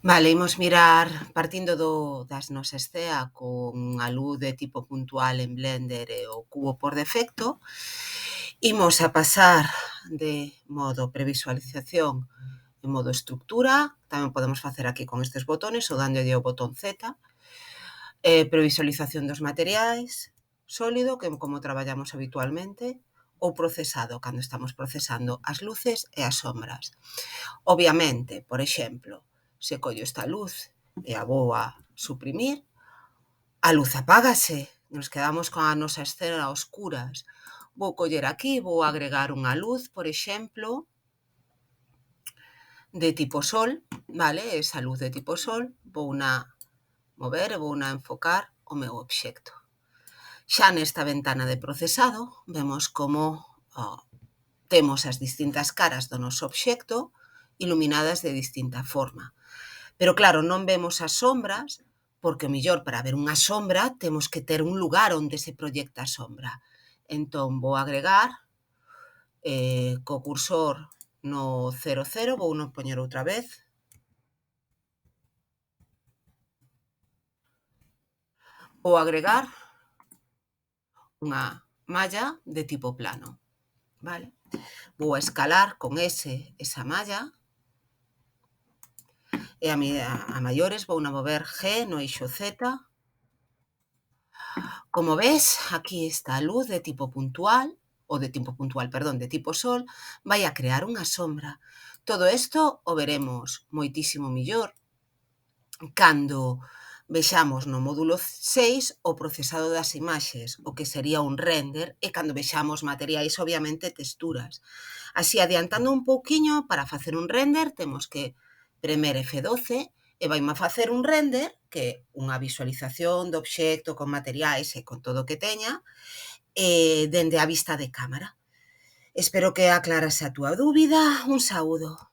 Vale, imos mirar partindo das nosas CEA con a luz de tipo puntual en Blender e o cubo por defecto. Imos a pasar de modo previsualización en modo estructura, tamén podemos facer aquí con estes botones ou dándolle o botón Z, previsualización dos materiais, sólido, que como traballamos habitualmente, ou procesado, cando estamos procesando as luces e as sombras. Obviamente, por exemplo, se collo esta luz e a vou a suprimir, a luz apágase, nos quedamos con a nosa escena a oscuras. Vou coller aquí, vou agregar unha luz, por exemplo, de tipo sol, vale? Esa luz de tipo sol, vouna mover e vouna enfocar o meu obxecto. Xa nesta ventana de procesado, vemos como temos as distintas caras do noso obxecto iluminadas de distinta forma. Pero claro, non vemos as sombras, porque o mellor para ver unha sombra temos que ter un lugar onde se proyecta a sombra. Entón, vou agregar co cursor no 00, vou non poñer outra vez, vou agregar unha malla de tipo plano, vale? Vou a escalar con esa malla, e a maiores vou a mover G no eixo Z. Como ves, aquí está a luz de tipo puntual, de tipo sol, vai a crear unha sombra. Todo isto o veremos moitísimo millor cando vexamos no módulo 6 o procesado das imaxes, o que sería un render, e cando vexamos materiais, obviamente, texturas. Así, adiantando un pouquiño, para facer un render temos que premer F12 e vaime a facer un render, que é unha visualización do obxecto con materiais e con todo o que teña, dende a vista de cámara. Espero que aclarase a túa dúbida. Un saúdo.